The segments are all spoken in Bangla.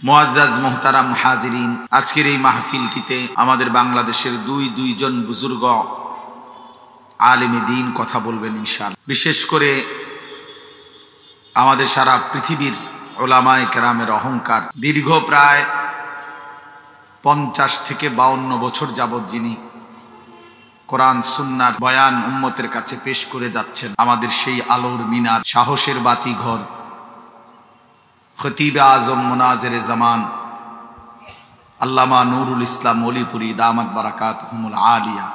মুআজ্জাজ মুহতারাম হাজিরিন, আজকের এই মাহফিলটিতে আমাদের বাংলাদেশের দুইজন বুজুর্গ আলেমে দ্বীন কথা বলবেন ইনশাআল্লাহ। বিশেষ করে আমাদের সারা পৃথিবীর উলামায়ে কেরামের অহংকার, দীর্ঘ প্রায় 50 থেকে 52 বছর যাবৎ যিনি কোরআন সুন্নাহর বয়ান উম্মতের কাছে পেশ করে যাচ্ছেন, আমাদের সেই আলোর মিনার, সাহসের বাতিঘর, খতিব আজম মুনাজিরে জামান আল্লামা নুরুল ইসলাম ওলিপুরি দামাত বারাকাতুহুমুল আলিয়া।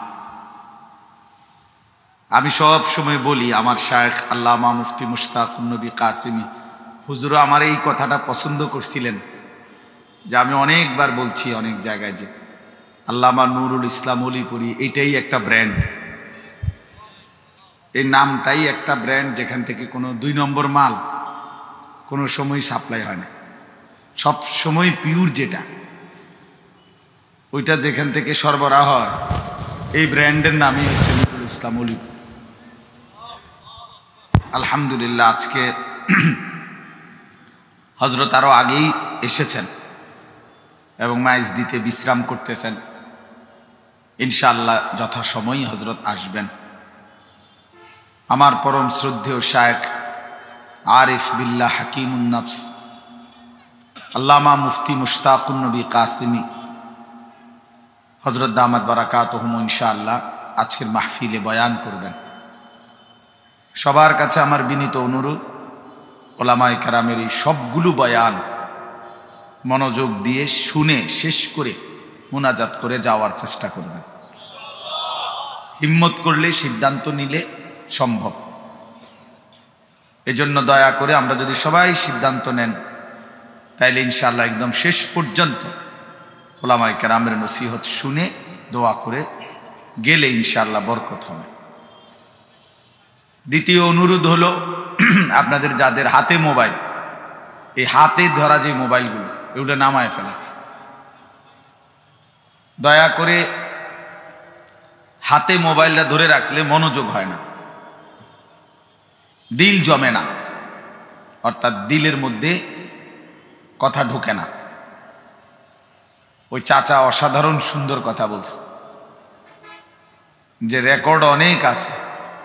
আমি সব সময় বলি, আমার শায়েখ আল্লামা মুফতি মুশতাকুন নবী কাসিমি হুজুর আমার এই কথাটা পছন্দ করছিলেন, যে আমি অনেকবার বলছি অনেক জায়গায় যে আল্লামা নুরুল ইসলাম ওলিপুরি এটাই একটা ব্র্যান্ড, এই নামটাই একটা ব্র্যান্ড, যেখান থেকে কোনো 2 নম্বর মাল কোনো সময় সাপ্লাই হয় না, সব সময় পিওর যেটা, ওইটা যেখান থেকে সরবরাহ হয়, এই ব্র্যান্ডের নামই হচ্ছে নুরুল ইসলাম ওলিপুরি। আলহামদুলিল্লাহ, আজকে হযরত আরো আগেই এসেছেন এবং মাইজ দিতে বিশ্রাম করতেছেন। ইনশাআল্লাহ যথাসময়ই হযরত আসবেন। আমার পরম শ্রদ্ধেয় শায়েখ আরিফ বিল্লাহ হাকিমুন নফস আল্লামা মুফতি মুশতাকুন নবী কাসিমি হযরত দামাত বারাকাতুহুম ইনশাআল্লাহ আজকের মাহফিলে বয়ান করবেন। সবার কাছে আমার বিনীত অনুরোধ, উলামায়ে কেরামের এই সবগুলো বয়ান মনোযোগ দিয়ে শুনে শেষ করে মুনাজাত করে যাওয়ার চেষ্টা করবেন। হিম্মত করলে, সিদ্ধান্ত নিলে সম্ভব। এজন্য দয়া করে আমরা যদি সবাই সিদ্ধান্ত নেন, তাইলে ইনশাআল্লাহ একদম শেষ পর্যন্ত উলামায়ে কেরামের নসিহত শুনে দোয়া করে গেলে ইনশাআল্লাহ বরকত হবে। দ্বিতীয় অনুরোধ হলো, আপনাদের যাদের হাতে মোবাইল, এই হাতে ধরা যে মোবাইলগুলো, এগুলো নামায় ফেলে। দয়া করে হাতে মোবাইলটা ধরে রাখলে মনোযোগ হয় না, দিল জমে না, অর্থাৎ দিলের মধ্যে কথা ঢোকে না। ওই চাচা অসাধারণ সুন্দর কথা বলছে, যে রেকর্ড অনেক আছে,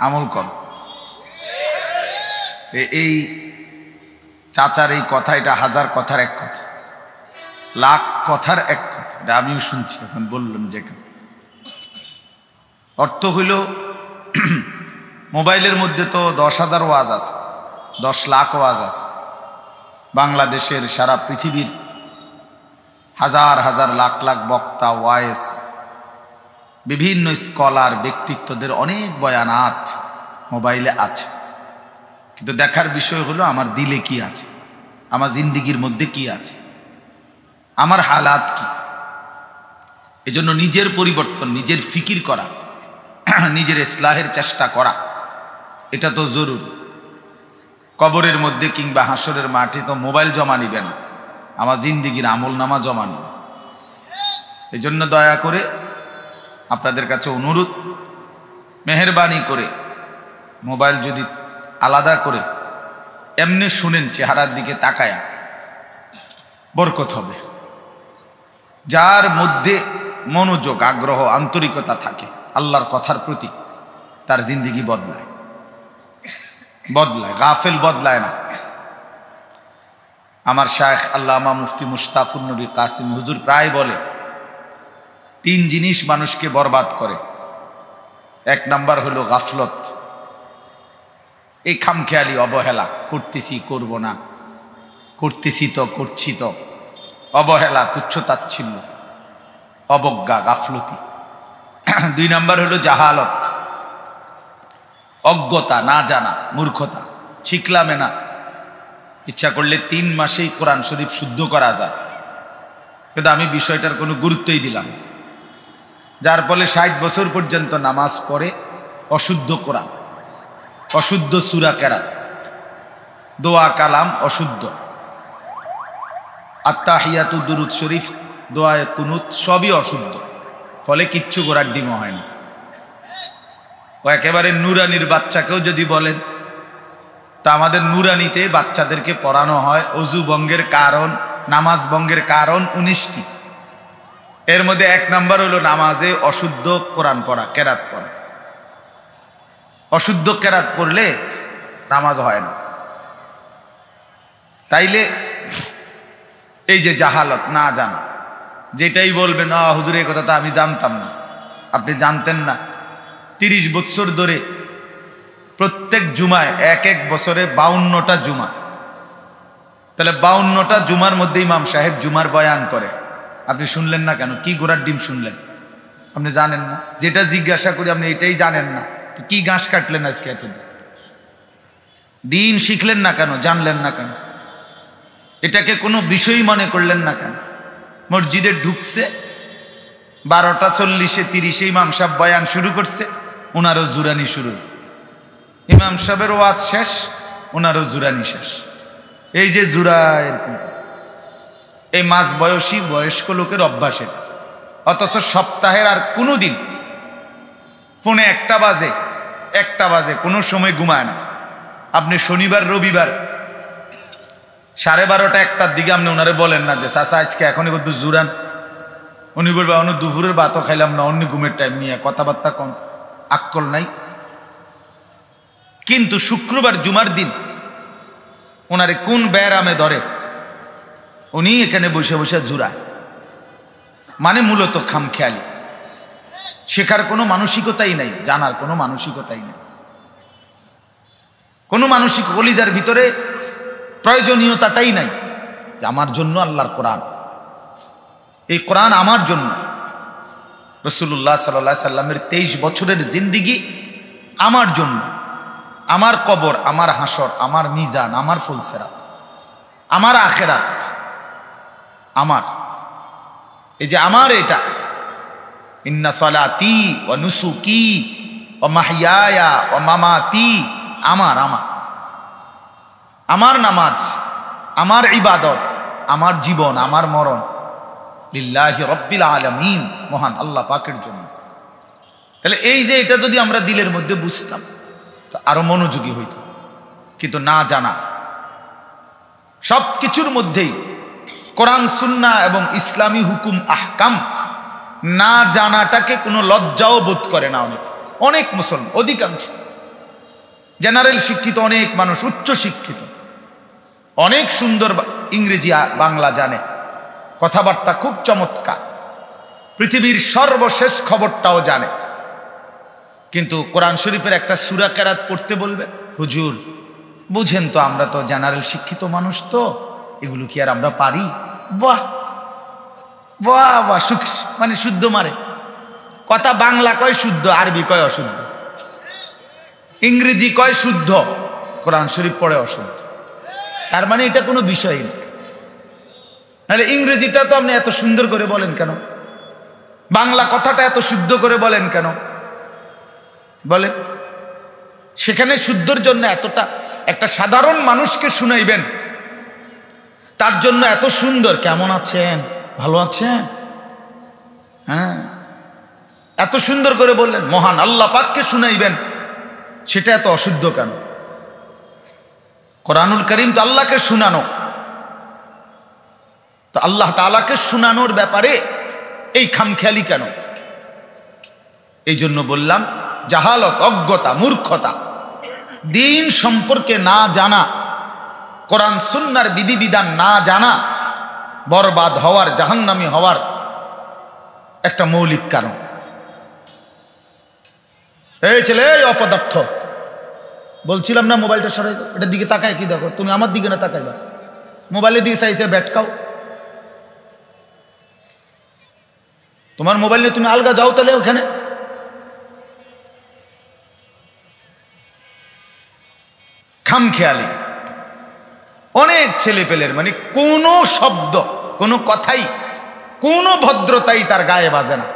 আমল কর। এই চাচার এই কথা, এটা 1000 কথার এক কথা, লাখ কথার এক কথা, এটা আমিও শুনছি, এখন বললাম যেখানে অর্থ হইল মোবাইলের মধ্যে তো 10,000 ওয়াজ আছে, 10 লাখ ওয়াজ আছে। বাংলাদেশের, সারা পৃথিবীর হাজার হাজার লাখ লাখ বক্তা, ওয়াইস, বিভিন্ন স্কলার, ব্যক্তিত্বদের অনেক বয়ানাত মোবাইলে আছে। কিন্তু দেখার বিষয় হলো আমার দিলে কি আছে, আমার জিন্দিগির মধ্যে কি আছে, আমার হালাত কি। এজন্য নিজের পরিবর্তন, নিজের ফিকির করা, নিজের ইসলাহের চেষ্টা করা, এটা তো জরুরি। কবরের মধ্যে কিংবা হাসরের মাঠে তো মোবাইল জমা নিবে না, আমার জিন্দিগির আমল নামা জমা নিবে। এই জন্য দয়া করে আপনাদের কাছে অনুরোধ, মেহেরবানি করে মোবাইল যদি আলাদা করে এমনি শুনেন, চেহারার দিকে তাকায়া, বরকত হবে। যার মধ্যে মনোযোগ, আগ্রহ, আন্তরিকতা থাকে আল্লাহর কথার প্রতি, তার জিন্দিগি বদলায়, গাফেল বদলায় না। আমার শায়েখ আল্লামা মুফতি মুশতাকুন নবী কাসিমি হুজুর প্রায় বলে, 3 জিনিস মানুষকে বরবাদ করে। 1 নাম্বার হলো গাফলত, এই খামখেয়ালি, অবহেলা, করতেছি করব না, করতেছি তো করছি তো, অবহেলা, তুচ্ছতাচ্ছিল্য, অবজ্ঞা, গাফলতি। 2 নাম্বার হলো জাহালত, অজ্ঞতা, না জানা, মূর্খতা, শিখলামে না। ইচ্ছা করলে 3 মাসেই কোরআন শরীফ শুদ্ধ করা যায়, কিন্তু আমি বিষয়টার কোনো গুরুত্বই দিলাম, যার ফলে 60 বছর পর্যন্ত নামাজ পড়ে অশুদ্ধ কোরআন, অশুদ্ধ সূরা কেরাত, দোয়া কালাম অশুদ্ধ, আত্তাহিয়াতু দুরুদ শরীফ, দোয়ায়ে কুনুত সবই অশুদ্ধ, ফলে কিচ্ছু গোড়ার ডিম হয় না। ও একেবারে নুরানির বাচ্চাকেও যদি বলেন, তা আমাদের নুরানিতে বাচ্চাদেরকে পড়ানো হয় অজু ভঙ্গের কারণ, নামাজ ভঙ্গের কারণ 19টি। এর মধ্যে 1 নাম্বার হলো নামাজে অশুদ্ধ কোরআন পড়া, কেরাত পড়া। অশুদ্ধ কেরাত পড়লে নামাজ হয় না। তাইলে এই যে জাহালত, না জানা, যেটাই বলবেন হুজুর এই কথা তো আমি জানতাম না, আপনি জানতেন না। 30 বছর ধরে প্রত্যেক জুমায় এক বছরে 52টা জুমা, তাহলে 52টা জুমার মধ্যে ইমাম সাহেব জুমার বয়ান করে, আপনি শুনলেন না কেন? কি গোড়ার ডিম শুনলেন? আপনি জানেন না? যেটা জিজ্ঞাসা করি আপনি এটাই জানেন না, তো কি ঘাস কাটলেন আজকে এতদিন? দিন শিখলেন না কেন? জানলেন না কেন? এটাকে কোনো বিষয় মনে করলেন না কেন? মসজিদে ঢুকছে 12টা 40-এ 30-এ ইমাম সাহেব বয়ান শুরু করছে, ওনারও জুরানি শুরু। ইমাম সাহেবের ওয়াজ শেষ, ওনারও জুরানি শেষ। এই যে জুরা, এই মাঝ বয়সী বয়স্ক লোকের অভ্যাস এটা। অথচ সপ্তাহের আর কোনো দিন ফোনে 1টা বাজে কোনো সময় ঘুমায় না। আপনি শনিবার রবিবার 12:30 1টার দিকে আপনি ওনারে বলেন না যে চাচা আজকে এখনই কত জুরান, উনি বলবে অন্য দুপুরের ভাতও খাইলাম না, অন্য ঘুমের টাইম নিয়ে কথাবার্তা কম, আক্কল নাই। কিন্তু শুক্রবার জুমার দিন ওনারে কোন ব্যারামে ধরে, উনি এখানে বসে বসে জুরায়। মানে মূলত খামখেয়ালি, শেখার কোনো মানসিকতাই নাই, জানার কোনো মানসিকতাই নাই, কোনো মানসিক কলিজার ভিতরে প্রয়োজনীয়তাটাই নাই যে আমার জন্য আল্লাহর কোরআন, এই কোরআন আমার জন্য। রাসূলুল্লাহ সাল্লাল্লাহু আলাইহি সাল্লামের 23 বছরের জিন্দেগি আমার জন্য, আমার কবর, আমার হাসর, আমার মিজান, আমার ফুলসেরাত, আমার আখেরাত, আমার এই যে আমার এটা, ইন্না সালাতি ওয়া নুসুকি ওয়া মাহইয়ায়া ওয়া মামাতি, আমার আমার আমার নামাজ, আমার ইবাদত, আমার জীবন, আমার মরণ লিল্লাহি রাব্বিল আলামিন, মহান আল্লাহ পাকের জন্য। তাহলে এই যে এটা যদি আমরা দিলের মধ্যে বুঝতাম তো আরো মনোযোগী হইত। কিন্তু না জানা, সব কিছুর মধ্যেই কোরআন সুন্নাহ এবং ইসলামী হুকুম আহকাম না জানাটাকে কোনো লজ্জাও বোধ করে না। অনেক মুসলমান, অধিকাংশ জেনারেল শিক্ষিত অনেক মানুষ, উচ্চ শিক্ষিত, অনেক সুন্দর ইংরেজি বাংলা জানে, কথাবার্তা খুব চমৎকার, পৃথিবীর সর্বশেষ খবরটাও জানে। কিন্তু কোরআন শরীফের একটা সূরা কেরাত পড়তে বলবে, হুজুর বুঝেন তো আমরা তো জেনারেল শিক্ষিত মানুষ, তো এগুলো কি আর আমরা পারি? বাহ বাহ বাহ, মানে শুদ্ধ মারে কথা। বাংলা কয় শুদ্ধ, আরবি কয় অশুদ্ধ, ইংরেজি কয় শুদ্ধ, কোরআন শরীফ পড়ে অশুদ্ধ। তার মানে এটা কোনো বিষয় না। নাহলে ইংরেজিটা তো আপনি এত সুন্দর করে বলেন কেন? বাংলা কথাটা এত শুদ্ধ করে বলেন কেন? বলেন, সেখানে শুদ্ধর জন্য এতটা, একটা সাধারণ মানুষকে শুনাইবেন, তার জন্য এত সুন্দর, কেমন আছেন, ভালো আছেন, হ্যাঁ, এত সুন্দর করে বললেন, মহান আল্লাহ পাককে শুনাইবেন, সেটা এত অশুদ্ধ কেন? কোরআনুল কারীম তো আল্লাহকে শুনানো, তো আল্লাহ তাআলাকে শুনানোর ব্যাপারে এই খামখেয়ালি কেন? এই জন্য বললাম জাহালত, অজ্ঞতা, মূর্খতা, দিন সম্পর্কে না জানা, কোরআন সুন্নাহর বিধিবিধান না জানা বরবাদ হওয়ার, জাহান্নামী হওয়ার একটা মৌলিক কারণ। এই ছেলে, এই অপদার্থ, বলছিলাম না মোবাইলটা সরাই দাও, এটার দিকে তাকায় কি দেখো? তুমি আমার দিকে না তাকাইবা, মোবাইলের দিকে চাইছে ব্যাটকাও। তোমার মোবাইল নিয়ে তুমি আলগা যাও তাহলে ওখানে। খামখেয়ালি অনেক ছেলে পেলের, মানে কোনো শব্দ, কোনো কথাই, কোনো ভদ্রতাই তার গায়ে বাজে না।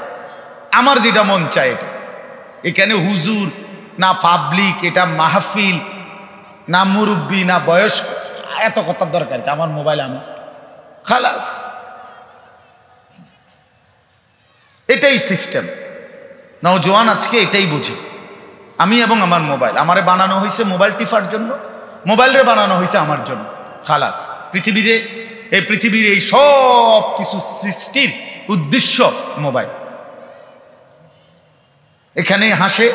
আমার যেটা মন চায় এটা, এখানে হুজুর না পাবলিক, এটা মাহফিল না মুরব্বী না বয়স্ক, এত কথার দরকার কি? আমার মোবাইল আমার, খালাস, এটাই সিস্টেম। নওজোয়ান আজকে এটাই বুঝে, আমি এবং আমার মোবাইল, আমারে বানানো হয়েছে মোবাইল টিপার জন্য, মোবাইলরে বানানো হয়েছে আমার জন্য, খালাস। পৃথিবীতে এই পৃথিবীর এই সব কিছু সৃষ্টির উদ্দেশ্য মোবাইল। এখানে হাসে,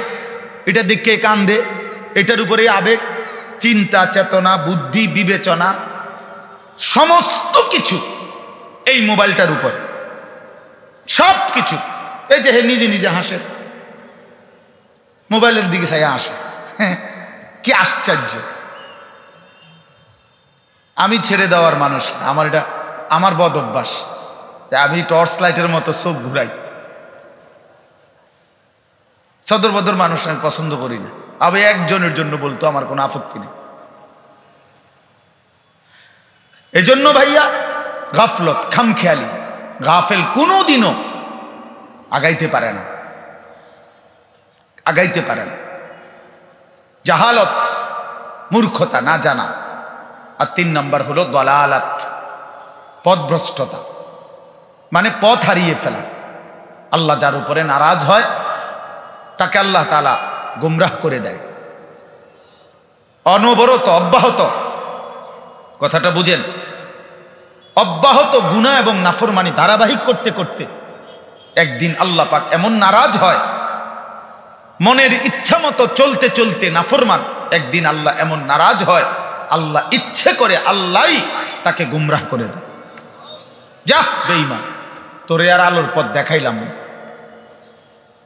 এটা দেখে কান্দে, এটার উপরে আবেগ, চিন্তা, চেতনা, বুদ্ধি, বিবেচনা, সমস্ত কিছু এই মোবাইলটার উপর, সব কিছু। এই যে হে নিজে নিজে হাসে, মোবাইলের দিকে চাই হাসে, কি আশ্চর্য। আমি ছেড়ে দেওয়ার মানুষ, আমার এটা আমার বদ অভ্যাস যে আমি টর্চ লাইটের মতো চোখ ঘুরাই। সদর বদর মানুষ আমি পছন্দ করি না। আমি একজনের জন্য বলতো আমার কোনো আপত্তি নেই। এজন্য ভাইয়া গাফলত, খামখেয়ালি, গাফেল কোনোদিনও আগাইতে পারে না, আগাইতে পারে না। জাহালত, মূর্খতা, না জানা। আর 3 নম্বর হলো দলালাত, পথভ্রষ্টতা, মানে পথ হারিয়ে ফেলা। আল্লাহ যার উপরে নারাজ হয় তাকে আল্লাহ তাআলা গুমরাহ করে দেয়। অনবরত, অব্যাহত, কথাটা বুঝেন, অব্যাহত গুনাহ এবং নাফরমানি ধারাবাহিক করতে করতে একদিন আল্লাহ পাক এমন নারাজ হয়, মনের ইচ্ছা মতো চলতে চলতে নাফরমান, একদিন আল্লাহ এমন নারাজ হয়, আল্লাহ ইচ্ছে করে আল্লাহই তাকে গুমরাহ করে দেয়। যা বেঈমান, তোরে আর আলোর পথ দেখাইলাম।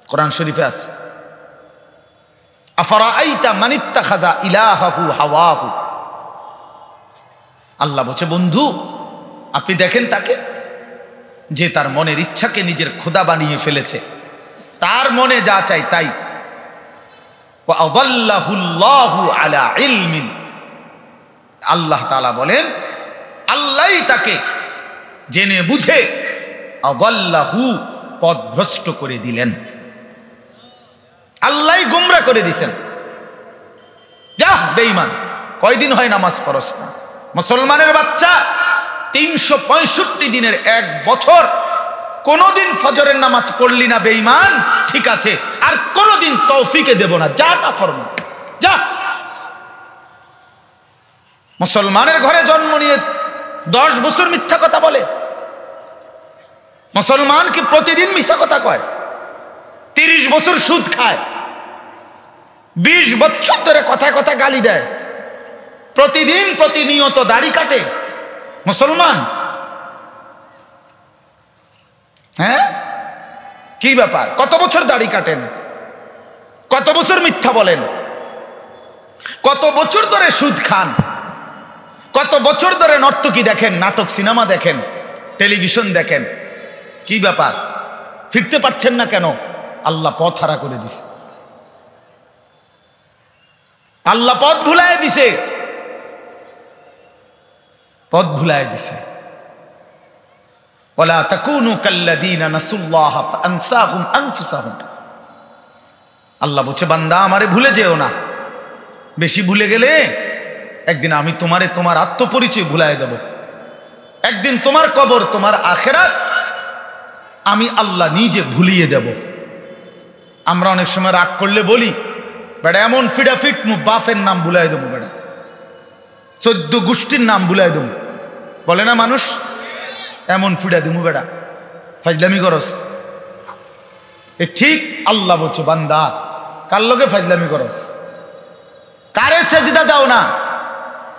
কোরআন শরীফে আছে, আফারাআইতা মান ইত্তাখাযা ইলাহাহু হাওয়াহু। আল্লাহ বলছে, বন্ধু আপনি দেখেন তাকে, যে তার মনের ইচ্ছাকে নিজের খোদা বানিয়ে ফেলেছে, তার মনে যা চাই তাই। ওয়া আদাল্লাহুল্লাহু আলা ইলমিন, আল্লাহ তাআলা বলেন আল্লাহই তাকে জেনে বুঝে আদাল্লাহু, পথভ্রষ্ট করে দিলেন। আল্লাহই গুমরা করে দিছেন। যা বেঈমান, কয়দিন হয় নামাজ পড়স না? মুসলমানের বাচ্চা 365 দিনের 1 বছর কোনদিন ফজরের নামাজ পড়লি না বেঈমান, ঠিক আছে, আর কোনদিন তৌফিকে দেব না, যা না ফরমান, যা। মুসলমানের ঘরে জন্ম নিয়ে 10 বছর মিথ্যা কথা বলে। মুসলমান কি প্রতিদিন মিথ্যা কথা কয়? 30 বছর সুদ খায়, 20 বছর ধরে কথায় কথা গালি দেয়, প্রতিদিন প্রতিনিয়ত দাড়ি কাটে। মুসলমান, হ্যাঁ কি ব্যাপার? কত বছর দাড়ি কাটেন, কত বছর মিথ্যা বলেন, কত বছর ধরে সুদ খান, কত বছর ধরে নর্তকী দেখেন, নাটক সিনেমা দেখেন, টেলিভিশন দেখেন, কি ব্যাপার? ফিরতে পারছেন না কেন? আল্লাহ পথ হারা করে দিছে, আল্লাহ পথ ভুলায় দিছে, পথ ভুলায় দিছে। ওয়ালা তাকুনু কাল্লাযীনা নাসুল্লাহ ফাআনসাহুম আনফুসাহুম। আল্লাহ বলছে, বান্দা আমারে ভুলে যেও না। বেশি ভুলে গেলে একদিন আমি তোমারে তোমার আত্মপরিচয় ভুলায় দেব। একদিন তোমার কবর, তোমার আখিরাত আমি আল্লাহ নিজে ভুলিয়ে দেব। আমরা অনেক সময় রাগ করলে বলি, বেটা এমন ফিডাফিট বাফের নাম ভুলাই দেবো, বেটা 14 গোষ্ঠীর নাম ভুলাই দেবো, বলে না মানুষ? এমন ফিডা দেবো, বেটা ফাজলামি করস। এ ঠিক আল্লাহ বলছে, বান্দা কার লগে ফাজলামি করস, কারে সেজদা দাও না,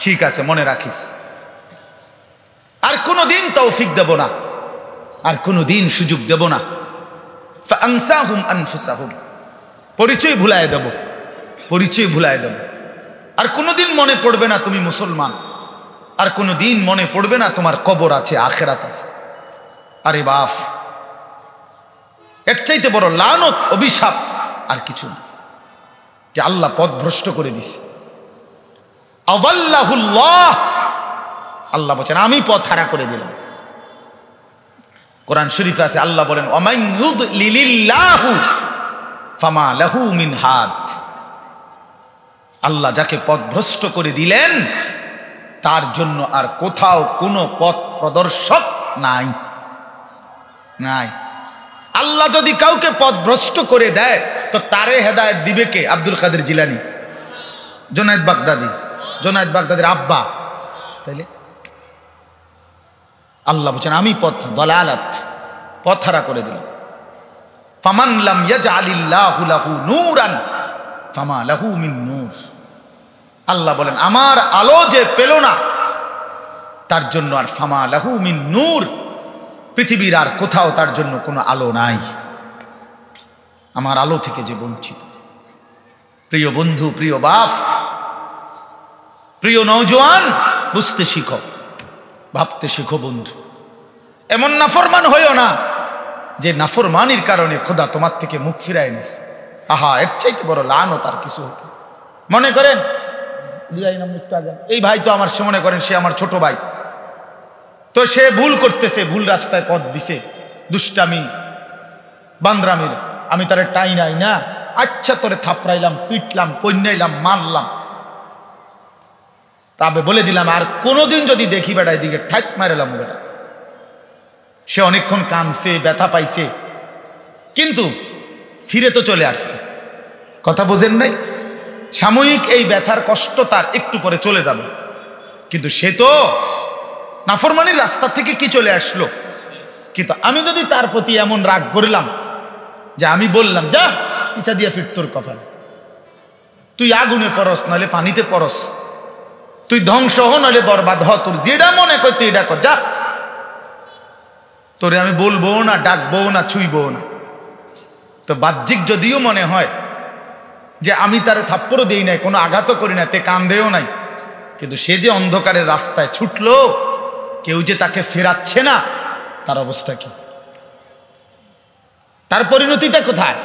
ঠিক আছে মনে রাখিস, আর কোনোদিন তৌফিক দেব না, আর কোনোদিন সুযোগ দেব না। ফাআনসাহুম আনফুসাহুম, পরিচয় ভুলায় দেব, পরিচয় ভুলায় দেব। আর কোনোদিন মনে পড়বে না তুমি মুসলমান, আর কোনোদিন মনে পড়বে না তোমার কবর আছে, আখিরাত আছে। আরে বাপ, এর চাইতে বড় লানত, অভিশাপ আর কিছু না, যে আল্লাহ পথ ভ্রষ্ট করে দিছে। আদাল্লাহুল্লাহ, আল্লাহ বলেন আমি পথ হারা করে দিলাম। কোরআন শরীফে আছে, আল্লাহ বলেন ওয়ামান ইউদলিলিল্লাহু ফামা লাহু মিন হাদ। আল্লাহ যাকে পথভ্রষ্ট করে দিলেন তার জন্য আর কোথাও কোনো পথ প্রদর্শক নাই, নাই। আল্লাহ যদি কাউকে পথভ্রষ্ট করে দেয় তো তারে হেদায়েত দিবে কে? আব্দুল কাদের জিলানী, জুনায়েদ বাগদাদি, জুনায়েদ বাগদাদির আব্বা। তাইলে আল্লাহ বলছেন আমি পথ দলালাত, পথ হারা করে দিলাম। ফামান লাম ইয়াজআলিল্লাহু লাহু নূরান ফামা লাহু মিন নূর। আল্লাহ বলেন আমার আলো যে পেল না তার জন্য আর ফামা লাহু মিন নূর, পৃথিবীর আর কোথাও তার জন্য কোনো আলো নাই, আমার আলো থেকে যে বঞ্চিত। প্রিয় বন্ধু, প্রিয় বাপ, প্রিয় নওজোয়ান, বুঝতে শিখো, ভাবতে শিখো বন্ধু। এমন নাফরমান হইও না যে নাফরমানির কারণে খোদা তোমার থেকে মুখ ফিরায় নিছে। আহা, এর চাইতে বড় লানত আর কিছু হতো। মনে করেন এই ভাই তো আমার, সে মনে করেন সে আমার ছোট ভাই, তো সে ভুল করতেছে, ভুল রাস্তায় পথ দিছে, দুষ্টামি বান্দ্রামির, আমি তারে টাই নাই না, আচ্ছা তোরে থাপড়াইলাম, পিটলাম, কন্যাইলাম, মারলাম, তবে বলে দিলাম আর কোনোদিন যদি দেখি বেটা এদিকে ঠাক মারালাম বেটা। সে অনেকক্ষণ কাঁদছে, ব্যথা পাইছে, কিন্তু ফিরে তো চলে আসছে। কথা বোঝেন নাই? সাময়িক এই ব্যথার কষ্ট তার একটু পরে চলে যাবে, কিন্তু সে তো নাফরমানির রাস্তা থেকে কি চলে আসলো। কিন্তু আমি যদি তার প্রতি এমন রাগ করলাম যে আমি বললাম যা পিছা দিয়ে ফিট তোর কপাল, তুই আগুনে পরস নাহলে পানিতে পরস, তুই ধ্বংস হ নাহলে বরবাদ হ, তোর যেটা মনে কর তুই এটা কর, যা, তোরে আমি বলবো না, ডাকবো না, ছুঁইবো না। তো বাহ্যিক যদিও মনে হয় যে আমি তারে থাপ্পড়ও দিই নাই, কোনো আঘাতও করি না, তে কান্দেও নাই, কিন্তু সে যে অন্ধকারের রাস্তায় ছুটলো, কেউ যে তাকে ফেরাচ্ছে না, তার অবস্থা কি, তার পরিণতিটা কোথায়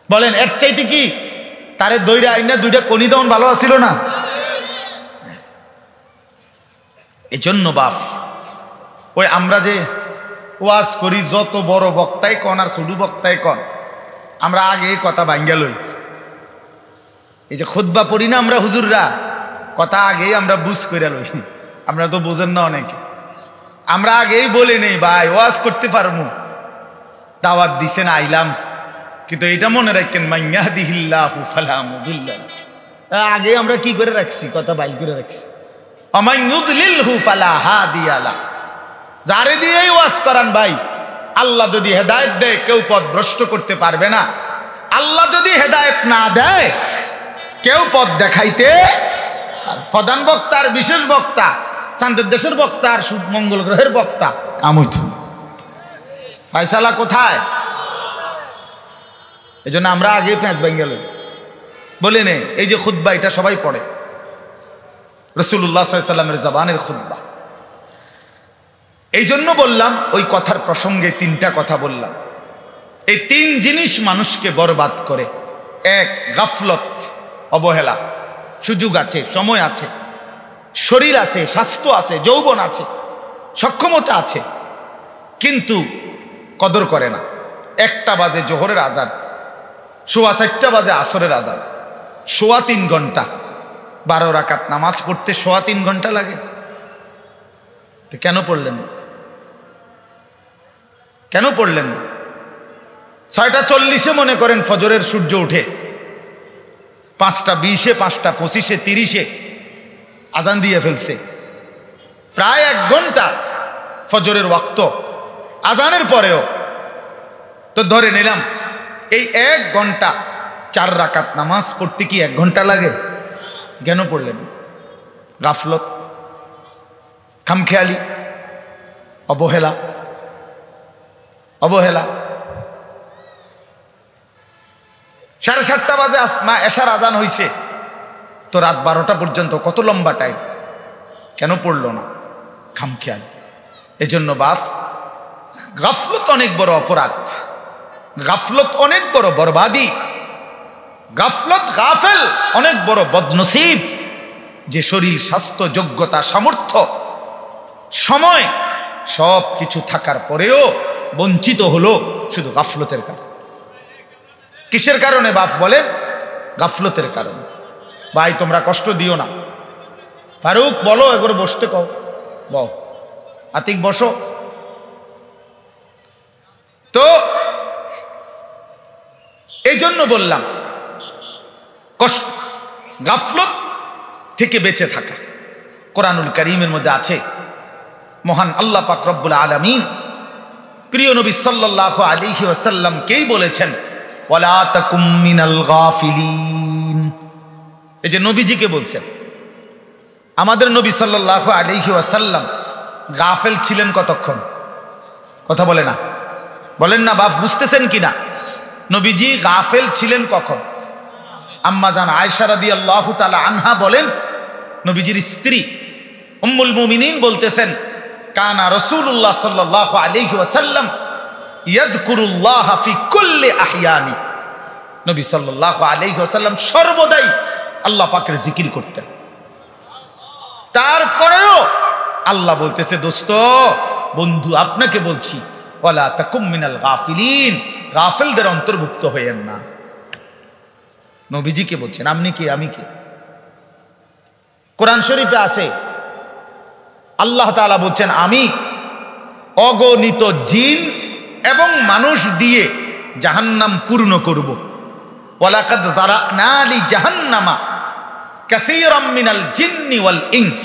বলেন? এর চাইতে কি তারে দইরা আইনা দুইটা কনি দেওয়ান ভালো আছিল না? এজন্য বাপ, ওই আমরা যে ওয়াজ করি, যত বড় বক্তাই কন আর ছোট বক্তাই কন, আমরা আগে কথা ভাঙ্গা লই। এই যে খুতবা পড়ি না আমরা হুজুররা, কথা আগেই আমরা বুঝ করে লই। আমরা তো বোঝেন না অনেকে, আমরা আগেই বলে নেই ভাই ওয়াজ করতে পারবো, দাওয়াত দিছেন আইলাম, কিন্তু এটা মনে রাখেন মাইয়াহদিহিল্লাহু ফালা মুদিল্লা, আগে আমরা কি করে রাখছি, কথা বাইল করে রাখছি। ওয়া ইউদ্লিলহু ফালা হাদিয়া লা, যারে দিয়েই ওয়াজ করান ভাই, আল্লাহ যদি হেদায়েত দেয় কেউ পথ ভ্রষ্ট করতে পারবে না, আল্লাহ যদি হেদায়েত না দেয় কেউ পথ দেখাইতে। প্রধান বক্তা আর বিশেষ বক্তা, চাঁদের দেশের বক্তা আর মঙ্গল গ্রহের বক্তা, কামুত ফায়সালা কোথায়? এই জন্য আমরা আগে পেঁচ ভেঙে গেল বলে নে, এই যে খুতবা এটা সবাই পড়ে, রাসূলুল্লাহ সাল্লাল্লাহু আলাইহি ওয়াসাল্লামের জবানের খুতবা। এই জন্য বললাম, ওই কথার প্রসঙ্গে তিনটা কথা বললাম। এই তিন জিনিস মানুষকে বরবাদ করে। এক, গাফলত, অবহেলা। সুযোগ আছে, সময় আছে, শরীর আছে, স্বাস্থ্য আছে, যৌবন আছে, সক্ষমতা আছে, কিন্তু কদর করে না। 1টা বাজে জোহরের আজান, 4:15 বাজে আসরের আজান, 3.25 ঘন্টা, 12 রাকাত নামাজ পড়তে 3.25 ঘন্টা লাগে। তো কেন পড়লেন? কেন পড়লেন? 6:40 মনে করেন ফজরের সূর্য উঠে, 5:20, 5:25, 30 আজান দিয়ে ফেলছে, প্রায় 1 ঘন্টা ফজরের ওয়াক্ত। আজানের পরেও তো ধরে নিলাম এই 1 ঘন্টা 4 রাকাত নামাজ পড়তে কি 1 ঘন্টা লাগে? কেন পড়লেন? গাফলত, খামখেয়ালি, অবহেলা। অবহেলা। 7:30 বাজে এশার আজান হইছে, তো রাত 12টা পর্যন্ত কত লম্বা টাইম, কেন পড়লো না? খামখেয়ালি। এজন্য বাপ, গাফলত অনেক বড় অপরাধ, গাফলত অনেক বড় বরবাদি, গাফলত গাফেল অনেক বড় বদনসিব। যে শরীর, স্বাস্থ্য, যোগ্যতা, সামর্থ্য, সময় সব কিছু থাকার পরেও বঞ্চিত হলো শুধু গাফলতের কারণে। কিসের কারণে বাপ বলেন? গাফলতের কারণে। ভাই তোমরা কষ্ট দিও না, ফারুক বলো, একবার বসতে কও, বল আতিক বসো। তো এই জন্য বললাম কষ্ট, গাফলত থেকে বেঁচে থাকা। কোরআনুল কারীমের মধ্যে আছে, মহান আল্লাহ পাক রব্বুল আলামিন প্রিয় নবী সাল্লাল্লাহু আলাইহি ওয়াসাল্লামকেই বলেছেন ওয়ালা তাকুম মিনাল গাফিলিন। এই যে নবীজিকে বলছেন, আমাদের নবী সাল্লাল্লাহু আলাইহি ওয়াসাল্লাম গাফেল ছিলেন কতক্ষণ? কথা বলে না, বলেন না বাপ, বুঝতেছেন কিনা? নবীজি গাফেল ছিলেন কখন? আম্মা জান আয়েশা রাদিয়াল্লাহু তাআলা আনহা বলেন, নবীজির স্ত্রী উম্মুল মুমিনিন বলতেছেন, কানা রাসূলুল্লাহ সাল্লাল্লাহু আলাইহি ওয়াসাল্লাম ইয়াযকুরুল্লাহ ফি কুল্লি আহইয়ানি। নবী সাল্লাল্লাহু আলাইহি ওয়াসাল্লাম সর্বদাই আল্লাহ পাকের জিকির করতেন। তারপরেও আল্লাহ বলতেছে, দোস্ত বন্ধু আপনাকে বলছি ওয়ালা তাকুম মিনাল গাফিলিন, গাফেলদের অন্তর্ভুক্ত হয়েন না। নবীজিকে বলছেন, আপনি কি আমি কি? কোরআন শরীফে আছে আল্লাহ তাআলা বলছেন, আমি অগণিত জিন এবং মানুষ দিয়ে জাহান্নাম পূর্ণ করব। ওয়ালাকাদ যারানা লি জাহান্নামা কাসীরাম মিনাল জিন্নি ওয়াল ইনস।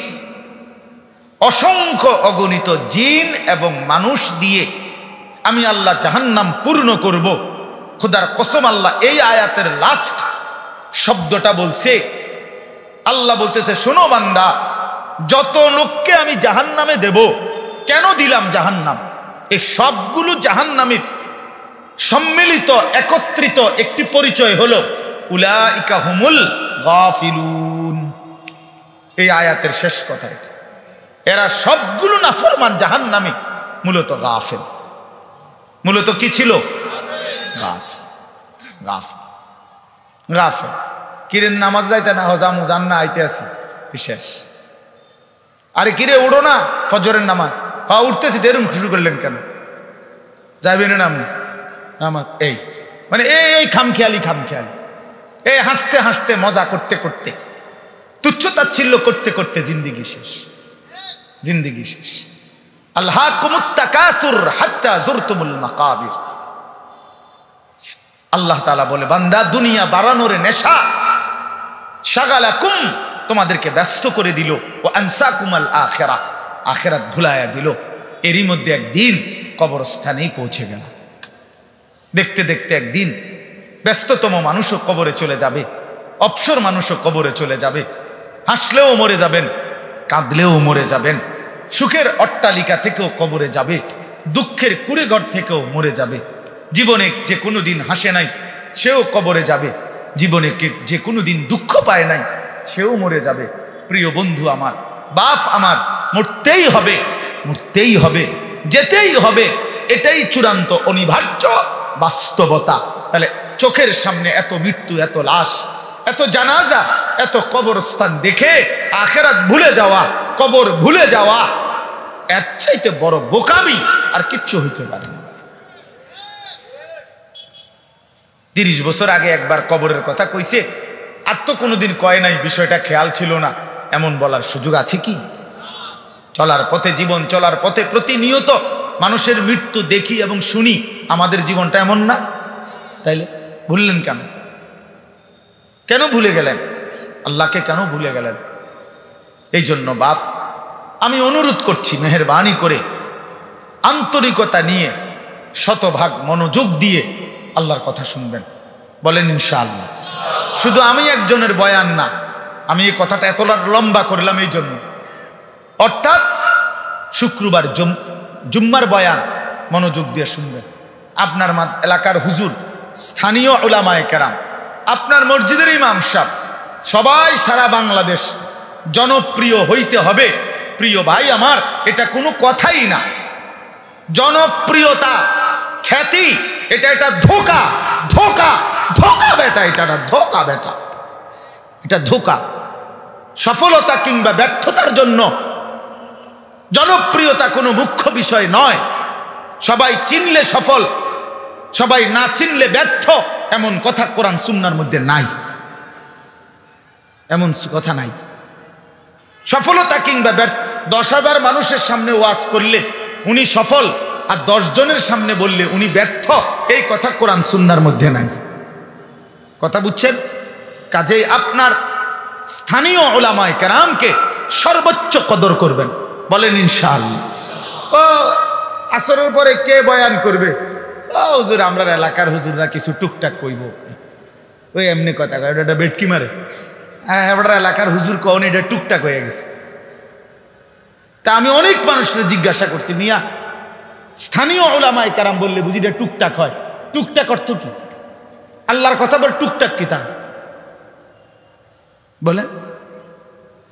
অসংখ্য অগণিত জিন এবং মানুষ দিয়ে আমি আল্লাহ জাহান্নাম পূর্ণ করব। খোদার কসম, আল্লাহ এই আয়াতের লাস্ট শব্দটা বলছে, আল্লাহ বলতেছে, শোনো বান্দা, যত লোককে আমি জাহান্নামে দেব, কেন দিলাম জাহান্নাম? এই সবগুলো জাহান্নামীর সম্মিলিত একত্রিত একটি পরিচয় হলো উলাইকা হুমুল গাফিলুন। এই আয়াতের শেষ কথা এটা। এরা সবগুলো নাফরমান জাহান্নামী, মূলত গাফেল। মূলত কি ছিল? গাফেল। গাফেল গাফেল। কিরে নামাজ যাইতে না, হজামু জান না, আইতে আছি শেষ। আরে কিরে উঠো না, ফজরের নামাজ। হ্যাঁ উঠতেছি, দেরুম শুরু করলেন কেন? যাইবেন না আপনি নামাজ? এই মানে এই খামখেয়ালি খামখেয়ালি, এই হাসতে হাসতে মজা করতে করতে, তুচ্ছ তাচ্ছিল্য করতে করতে জিন্দিগি শেষ, জিন্দিগি শেষ। আলহাকুমুত তাকাসুর হাত্তা যুরতুমুল মাকাবির। আল্লাহ তাআলা বলে, বান্দা দুনিয়া বাড়ানোর নেশা শাগালাকুম, তোমাদেরকে ব্যস্ত করে দিল, ও আনসাকুমাল আখিরাহ, আখিরাত ভুলায়া দিল। এরই মধ্যে একদিন কবরস্থানেই পৌঁছে গেল। দেখতে দেখতে একদিন ব্যস্ততম মানুষও কবরে চলে যাবে, অবসর মানুষও কবরে চলে যাবে। হাসলেও মরে যাবেন, কাঁদলেও মরে যাবেন। সুখের অট্টালিকা থেকেও কবরে যাবে, দুঃখের কুড়েঘর থেকেও মরে যাবে। জীবনে যে কোনো দিন হাসে নাই সেও কবরে যাবে, জীবনে যে কোনো দিন দুঃখ পায় নাই সেও মরে যাবে। প্রিয় বন্ধু আমার, বাপ আমার, মরতেই হবে, মরতেই হবে, যেতেই হবে, এটাই চূড়ান্ত অনিবার্য বাস্তবতা। তাহলে চোখের সামনে এত মৃত্যু, এত লাশ, এত জানাজা, এত কবরস্থান দেখে আখিরাত ভুলে যাওয়া, কবর ভুলে যাওয়া, এর চাইতে বড় বোকামি আর কিচ্ছু হইতে পারে না। 30 বছর আগে একবার কবরের কথা কইছে, আর তো কোনোদিন কয় নাই, বিষয়টা খেয়াল ছিল না, এমন বলার সুযোগ আছে কি? চলার পথে, জীবন চলার পথে প্রতিনিয়ত মানুষের মৃত্যু দেখি এবং শুনি। আমাদের জীবনটা এমন না? তাইলে ভুললেন কেন? কেন ভুলে গেলেন? আল্লাহকে কেন ভুলে গেলেন? এই জন্য বাপ, আমি অনুরোধ করছি, মেহেরবানি করে আন্তরিকতা নিয়ে, শতভাগ মনোযোগ দিয়ে আল্লাহর কথা শুনবেন। বলেন ইনশাআল্লাহ। শুধু আমি একজনের বয়ান না, আমি এই কথাটা এত লম্বা করলাম এই জন্য, অর্থাৎ শুক্রবার জুম্মার বয়ান মনোযোগ দিয়ে শুনবেন। আপনার এলাকার হুজুর, স্থানীয় উলামায়ে কেরাম, আপনার মসজিদের ইমাম সাহেব, সবাই সারা বাংলাদেশ জনপ্রিয় হইতে হবে। প্রিয় ভাই আমার, এটা কোনো কথাই না। জনপ্রিয়তা, খ্যাতি, এটা ধোঁকা, ধোঁকা, ধোঁকা বেটা, এটা না ধোঁকা বেটা, এটা ধোঁকা। সফলতা কিংবা ব্যর্থতার জন্য জনপ্রিয়তা কোনো মুখ্য বিষয় নয়। সবাই চিনলে সফল, সবাই না চিনলে ব্যর্থ, এমন কথা কোরআন সুন্নাহর মধ্যে নাই, এমন কথা নাই। সফলতা কিংবা ব্যর্থ, 10,000 মানুষের সামনে ওয়াজ করলে উনি সফল, আর 10 জনের সামনে বললে উনি ব্যর্থ, এই কথা কোরআন সুন্নাহর মধ্যে নাই। কথা বুঝছেন? কাজেই আপনার স্থানীয় উলামায়ে কেরামকে সর্বোচ্চ কদর করবেন। বলেন ইনশাআল্লাহ। ও আসরের পরে কে বয়ান করবে? ও হুজুর, আমরা এলাকার হুজুররা কিছু টুকটাক কইব, ওই এমনি কথা কয়, এটা বেটকি মারে। হ্যাঁ, এবার এলাকার হুজুর কন এটা টুকটাক হয়ে গেছে। তা আমি অনেক মানুষের জিজ্ঞাসা করছি, মিয়া স্থানীয় উলামায়ে কেরাম বললে বুঝি এটা টুকটাক হয়? টুকটাক অর্থ কি? আল্লাহর কথা বল, টুকটাক কি তা বলেন?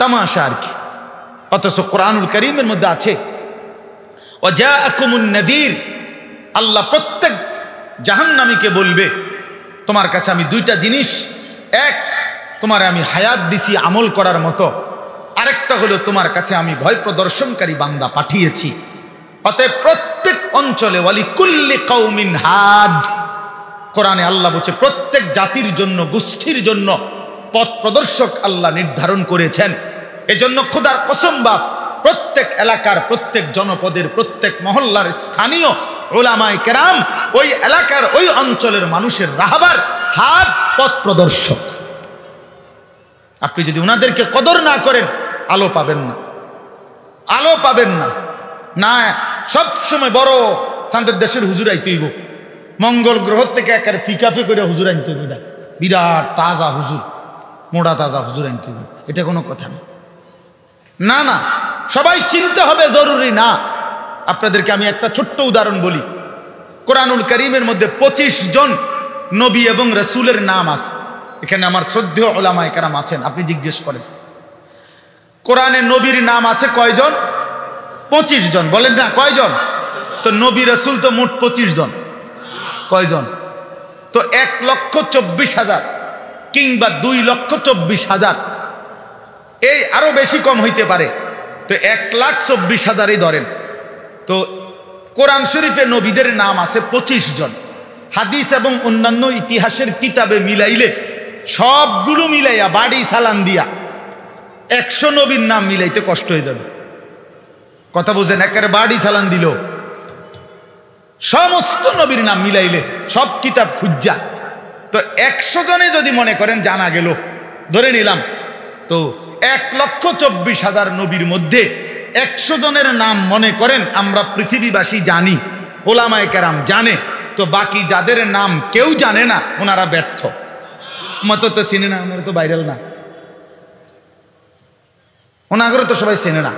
তামাশা আর কি। অথচ কোরআনুল কারীমের মধ্যে আছে ওয়াজাআকুমুন নাযীর, আল্লাহ প্রত্যেক জাহান্নামীকে বলবে তোমার কাছে আমি দুইটা জিনিস, এক তোমার আমি হায়াত দিছি আমল করার মতো, আরেকটা হলো তোমার কাছে আমি ভয় প্রদর্শনকারী বান্দা পাঠিয়েছি। অতএব প্রত্যেক অঞ্চলে ওয়ালিকুল্লি কওমিন হাদ, কোরআনে আল্লাহ বলছে প্রত্যেক জাতির জন্য, গোষ্ঠীর জন্য পথ প্রদর্শক আল্লাহ নির্ধারণ করেছেন। এজন্য খোদার কসম বাপ, প্রত্যেক এলাকার, প্রত্যেক জনপদের, প্রত্যেক মহল্লার স্থানীয় উলামায়ে কেরাম ওই এলাকার, ওই অঞ্চলের মানুষের রাহবার, হাত, পথ প্রদর্শক। আপনি যদি ওনাদেরকে কদর না করেন, আলো পাবেন না, আলো পাবেন না। না, সবসময় বড় চাঁদের দেশের হুজুর আইতে হইব, মঙ্গল গ্রহ থেকে একেবারে ফিকাফে করে হুজুর আনতে হইব, বিরাট তাজা হুজুর, মোড়া তাজা হুজুর আনতে হইব, এটা কোনো কথা না। না না, সবাই চিনতে হবে, জরুরি না। আপনাদেরকে আমি একটা ছোট্ট উদাহরণ বলি। কোরআনুল কারীমের মধ্যে 25 জন নবী এবং রাসূলের নাম আছে। এখানে আমার শ্রদ্ধেয় উলামায়ে কেরাম আছেন, আপনি জিজ্ঞেস করেন কোরআনে নবীর নাম আছে কয়জন? 25 জন। বলেন না কয়জন? তো নবী রাসূল তো মোট 25 জন, কয়জন? তো 1,24,000 কিংবা 2,24,000, এই আরো বেশি কম হইতে পারে। তো 1,24,000ই ধরেন। তো কোরআন শরীফে নবীদের নাম আছে 25 জন। হাদিস এবং অন্যান্য ইতিহাসের কিতাবে মিলাইলে, সবগুলো মিলাইয়া বাড়ি সালান দিয়া 100 নবীর নাম মিলাইতে কষ্ট হয়ে যাবে। কথা বুঝেন? একেবারে বাড়ি সালান দিল, সমস্ত নবীর নাম মিলাইলে, সব কিতাব খুঁজা, তো 100 জনে যদি মনে করেন জানা গেল, ধরে নিলাম, তো 1,24,000 নবীর মধ্যে 100 জনের নাম মনে করেন আমরা পৃথিবীবাসী জানি, ওলামায়ে কেরাম জানে, তো বাকি যাদের নাম কেউ জানে না, ওনারা ব্যর্থ। মতো তো চিনে না, ওনারা তো ভাইরাল না, ওনাগরও তো সবাই চেনে না,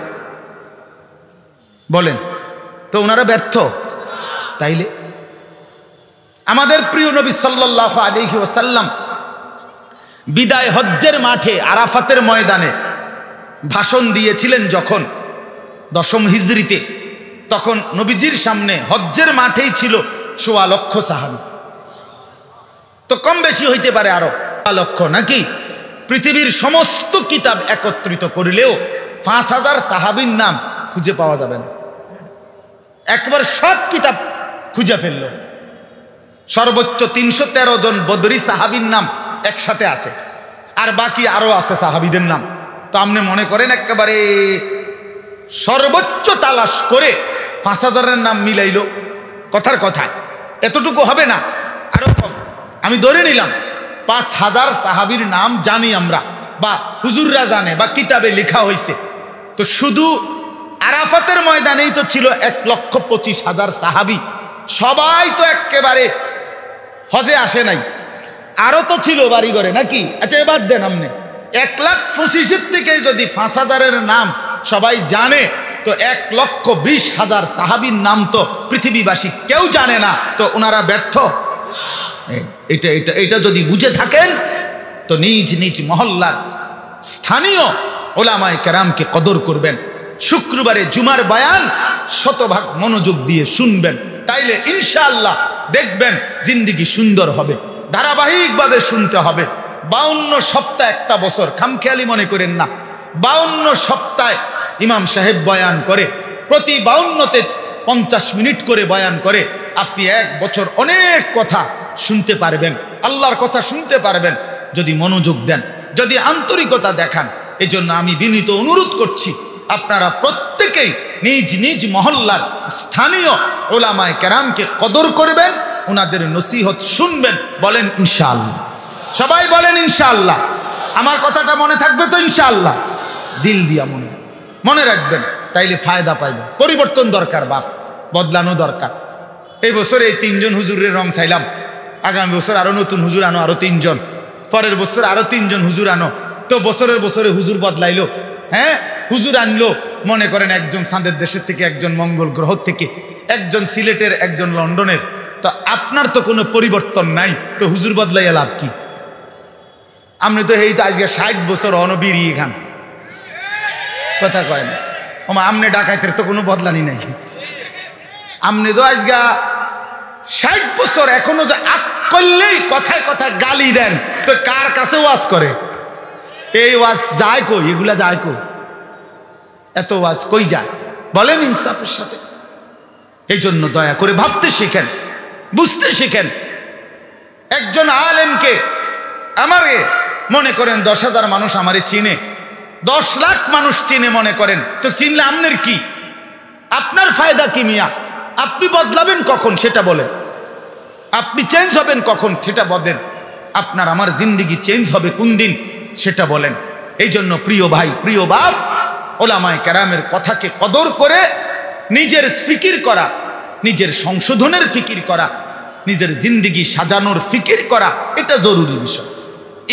বলেন তো ওনারা ব্যর্থ। তাইলে আমাদের প্রিয় নবী সাল্লাল্লাহু আলাইহি ওয়াসাল্লাম বিদায় হজ্জের মাঠে আরাফাতের ময়দানে ভাষণ দিয়েছিলেন যখন 10ম হিজরিতে, তখন নবীজির সামনে হজ্জের মাঠেই ছিল 1.25 লক্ষ সাহাবী। তো কম বেশি হইতে পারে আরো 1 লক্ষ, নাকি? পৃথিবীর সমস্ত কিতাব একত্রিত করলেও 5,000 সাহাবীর নাম খুঁজে পাওয়া যাবে না। একবার সব কিতাব খুঁজে ফেলল, সর্বোচ্চ 313 জন বদরি সাহাবীর নাম একসাথে আছে, আর বাকি আরো আছে সাহাবীদের নাম। তো আপনি মনে করেন একেবারে সর্বোচ্চ তালাশ করে 5,000-এর নাম মিলাইল, কথার কথায় এতটুকু হবে না, আরো কম। আমি ধরে নিলাম 5,000 সাহাবীর নাম জানি আমরা, বা হুজুররা জানে, বা কিতাবে লেখা হয়েছে। তো শুধু আরাফাতের ময়দানেই তো ছিল 1,25,000 সাহাবী, সবাই তো একেবারে হজে আসে নাই, আরো তো ছিল বাড়ি ঘরে, নাকি? আচ্ছা এবার দেন, আপনি 1,25,000 থেকে যদি 5,000-এর নাম সবাই জানে, তো 1,20,000 সাহাবীর নাম তো পৃথিবীবাসী কেউ জানে না, তো ওনারা ব্যর্থ। এটা যদি বুঝে থাকেন, তো নিজ নিজ মহল্লার স্থানীয় ওলামায়ে কেরামকে কদর করবেন। শুক্রবারে জুমার বয়ান 100% মনোযোগ দিয়ে শুনবেন, তাইলে ইনশাআল্লাহ দেখবেন জিন্দেগি সুন্দর হবে। ধারাবাহিকভাবে শুনতে হবে। 52 সপ্তাহ, একটা বছর, খামখেয়ালি মনে করেন না। 52 সপ্তাহে ইমাম সাহেব বয়ান করে, প্রতি 52তে 50 মিনিট করে বয়ান করে। আপনি 1 বছর অনেক কথা শুনতে পারবেন, আল্লাহর কথা শুনতে পারবেন, যদি মনোযোগ দেন, যদি আন্তরিকতা দেখান। এই জন্য আমি বিনীত অনুরোধ করছি, আপনারা প্রত্যেকেই নিজ নিজ মহল্লার স্থানীয় ওলামায়ে কেরামকে কদর করবেন, ওনাদের নসিহত শুনবেন। বলেন ইনশাআল্লাহ, সবাই বলেন ইনশাআল্লাহ। আমার কথাটা মনে থাকবে তো ইনশাআল্লাহ? দিল দিয়া মনে রাখবেন। তাইলে ফায়দা পাইব। পরিবর্তন দরকার, বাপ বদলানো দরকার। এই বছর এই 3 জন হুজুরের রং চাইলাম, আগামী বছর আরো নতুন হুজুর আনো, আরো 3 জন, পরের বছর আরো 3 জন হুজুর আনো। তো বছরের বছরে হুজুর বদলাইলো, হ্যাঁ হুজুর আনলো, মনে করেন একজন চাঁদের দেশের থেকে, একজন মঙ্গল গ্রহ থেকে, একজন সিলেটের, একজন লন্ডনের। তো আপনার তো কোনো পরিবর্তন নাই, তো হুজুর বদলাইয়া লাভ কি? আপনি তো এই তো আজকে 60 বছর অনবিরিয়ে খান, কথা কয় না আমনে ডাকাইতের তো কোনো বদলানি নাই। আপনি তো আজকে 60 বছর এখনো যে আক করলেই কথায় কথায় গালি দেন, তো কার কাছে ওয়াজ করে? এই ওয়াজ যায় কই? এগুলা যায় কই? এত ওয়াজ কই যায় বলেন ইনসাফের সাথে? এই জন্য দয়া করে ভাবতে শিখেন, বুঝতে শিখেন। একজন আলেমকে আমারে মনে করেন 10,000 মানুষ আমারে চিনে, 10 লাখ মানুষ চিনে মনে করেন, তো চিনলে আপনার কি? আপনার ফায়দা কি মিয়া? আপনি বদলাবেন কখন সেটা বলেন, আপনি চেঞ্জ হবেন কখন সেটা বলেন, আপনার আমার জিন্দেগি চেঞ্জ হবে কোন দিন সেটা বলেন। এই জন্য প্রিয় ভাই, প্রিয় বাপ, ওলামায়ে কেরামের কথাকে কদর করে নিজের ফিকির করা, নিজের সংশোধনের ফিকির করা, নিজের জিন্দেগি সাজানোর ফিকির করা, এটা জরুরি বিষয়।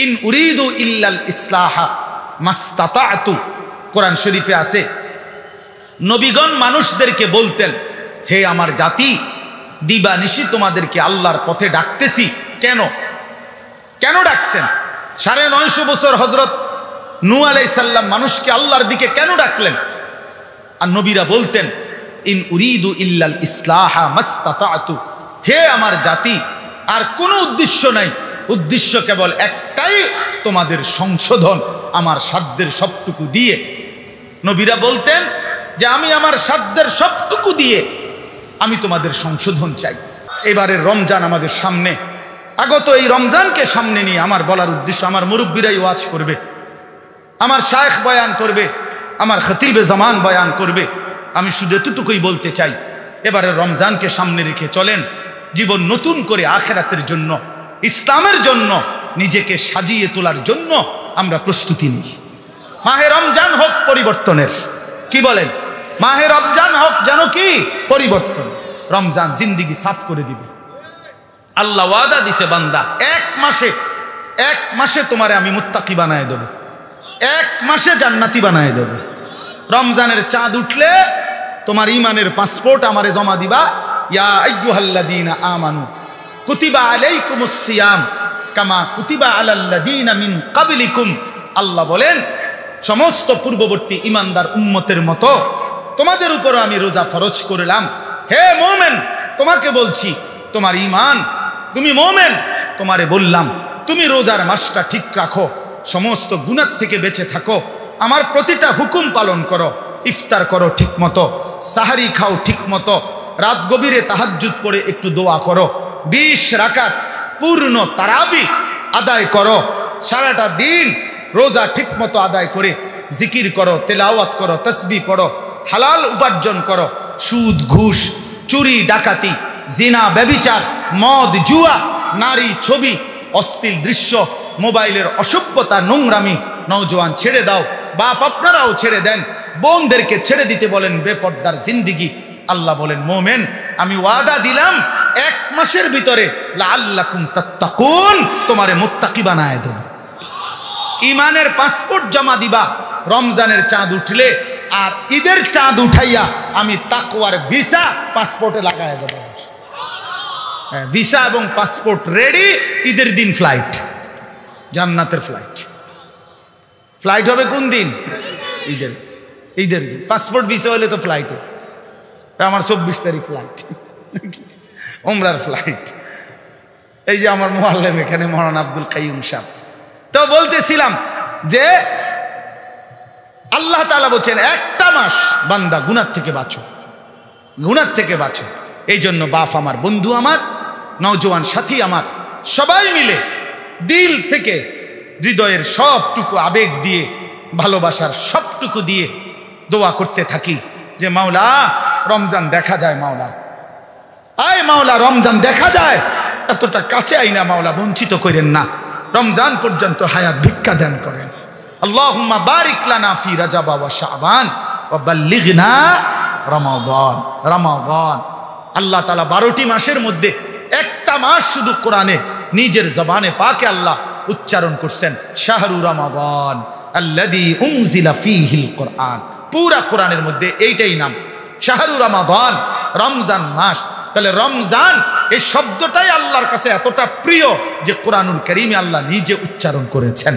ইন উরিদু ইল্লাল ইসলাহা মাস্তাতাতু, কোরআন শরীফে আছে নবীগণ মানুষদেরকে বলতেন, হে আমার জাতি, দিবানিশি তোমাদেরকে আল্লাহর পথে ডাকতেছি। কেন কেন ডাকছেন? 950 বছর হযরত নূহ আলাইহিস সালাম মানুষকে আল্লাহর দিকে কেন ডাকলেন? আর নবীরা বলতেন, ইন উরিদু ইল্লাল ইসলাহা মাস্তাতাতু, হে আমার জাতি, আর কোনো উদ্দেশ্য নাই, উদ্দেশ্য কেবল একটাই, তোমাদের সংশোধন আমার সাধ্যের সবটুকু দিয়ে। নবীরা বলতেন যে আমি আমার সাধ্যের সবটুকু দিয়ে আমি তোমাদের সংশোধন চাই। এবারের রমজান আমাদের সামনে আগত, এই রমজানকে সামনে নিয়ে আমার বলার উদ্দেশ্য, আমার মুরব্বীরাই ওয়াজ করবে, আমার শায়েখ বয়ান করবে, আমার খতিবে জামান বয়ান করবে। আমি শুধু এতটুকুই বলতে চাই, এবারের রমজানকে সামনে রেখে চলেন, জীবন নতুন করে আখিরাতের জন্য, ইসলামের জন্য নিজেকে সাজিয়ে তোলার জন্য আমরা প্রস্তুতি নিই। মাহে রমজান হোক পরিবর্তনের, কি বলেন? মাহে রমজান হোক যেন কি পরিবর্তন। রমজান জিন্দেগি সাফ করে দিবে। আল্লাহ ওয়াদা দিছে, বান্দা 1 মাসে তোমারে আমি মুত্তাকি বানায় দেব, 1 মাসে জান্নাতি বানায় দেব। রমজানের চাঁদ উঠলে তোমার ইমানের পাসপোর্ট আমারে জমা দিবা। ইয়া আইয়ুহাল্লাযীনা আমানু কুতিবা আলাইকুমুস সিয়াম কামা কুতিবা আলাল্লাযীনা মিন ক্বাবলিকুম। আল্লাহ বলেন, সমস্ত পূর্ববর্তী ইমানদার উম্মতের মতো তোমাদের উপর আমি রোজা ফরজ করলাম। হে মুমিন, তোমাকে বলছি, তোমার ঈমান, তুমি মুমিন, তোমারে বললাম তুমি রোজার মাসটা ঠিক রাখো, সমস্ত গুনাহ থেকে বেঁচে থাকো, আমার প্রতিটা হুকুম পালন করো, ইফতার করো ঠিক মতো, সাহারি খাও ঠিক মতো, রাত গভীরে তাহাজ্জুদ পড়ে একটু দোয়া করো, 20 রাকাত পূর্ণ তারাবি আদায় করো, সারাটা দিন রোজা ঠিক মতো আদায় করে জিকির করো, তেলাওয়াত করো, তাসবিহ পড়ো, হালাল উপার্জন করো, সুদ ঘুষ চুরি ডাকাতি জিনা ব্যভিচার মদ জুয়া নারী ছবি অশ্লীল দৃশ্য মোবাইলের অসভ্যতা নোংরামি নওজোয়ান ছেড়ে দাও। বাপ আপনারাও ছেড়ে দেন, বোনদেরকে ছেড়ে দিতে বলেন বেপর্দার জিন্দেগি। আল্লাহ বলেন, মোমেন আমি ওয়াদা দিলাম 1 মাসের ভিতরে লাআল্লাকুম তাত্তাকুন, তোমারে মুত্তাকি বানায় দেব। ইমানের পাসপোর্ট জমা দিবা রমজানের চাঁদ উঠলে, আর ঈদের চাঁদ উঠাইয়া আমি তাকওয়ার ভিসা পাসপোর্টে লাগায় দেব। ভিসা এবং পাসপোর্ট রেডি, ঈদের দিন ফ্লাইট, জান্নাতের ফ্লাইট। ফ্লাইট হবে কোন দিন? ঈদের দিন। পাসপোর্ট ভিসা হলে তো ফ্লাইটে, আমার 24 তারিখ ফ্লাইট, উমরার ফ্লাইট। এই যে আমার মুআল্লিম এখানে মওলানা আব্দুল কাইয়ুম সাহেব। তো বলতেছিলাম যে আল্লাহ তাআলা বলছেন 1টা মাস বান্দা গুনাহ থেকে বাঁচো, গুনাহ থেকে বাঁচো। এই জন্য বাপ আমার, বন্ধু আমার, নওজোয়ান সাথী আমার, সবাই মিলে দিল থেকে হৃদয়ের সবটুকু আবেগ দিয়ে ভালোবাসার সবটুকু দিয়ে দোয়া করতে থাকি যে মাওলা রমজান দেখা যায়, মাওলা আয়, মাওলা রমজান দেখা যায়, এতটা কাছে আই না মাওলা, বঞ্চিত করেন না, রমজান পর্যন্ত হায়াত ভিক্ষা দান করেন। আল্লাহুম্মা বারিক লানা ফি রাজাব ওয়া শাবান ওয়া বাল্লিগনা রমাদান। রমাদান আল্লাহ তাআলা 12টি মাসের মধ্যে একটা মাস শুধু কোরআনে নিজের জবানে পাকে আল্লাহ উচ্চারণ করছেন, শাহরু রমাদান আল্লাযী উনজিলা ফীহিল কোরআন। পুরা কোরআনের মধ্যে এইটাই নাম, শাহরু রমাদান, রমজান মাস। তাহলে রমজান এই শব্দটাই আল্লাহর কাছে এতটা প্রিয় যে কোরআনুল কারীমে আল্লাহ নিজে উচ্চারণ করেছেন।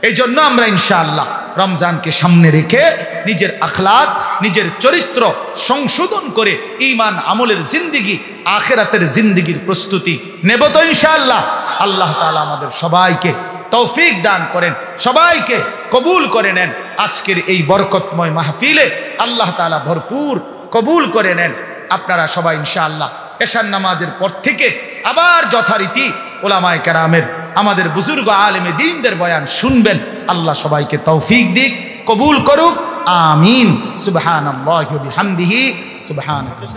এই জন্য আমরা ইনশাআল্লাহ রমজানকে সামনে রেখে নিজের আখলাক, নিজের চরিত্র সংশোধন করে ঈমান আমলের জিন্দেগি, আখিরাতের জিন্দেগির প্রস্তুতি নেব তো ইনশাআল্লাহ। আল্লাহ তাআলা আমাদের সবাইকে তৌফিক দান করেন, সবাইকে কবুল করে নেন। আজকের এই বরকতময় মাহফিলে আল্লাহ তাআলা ভরপুর কবুল করে নেন। আপনারা সবাই ইনশাআল্লাহ এশার নামাজের পর থেকে আবার যথারীতি উলামায়ে কেরামের, আমাদের বুজুর্গ আলেমে দ্বীনদের বয়ান শুনবেন। আল্লাহ সবাইকে তৌফিক দিক, কবুল করুক, আমিন। সুবহানাল্লাহি ওয়া বিহামদিহি সুবহানাল্লাহ।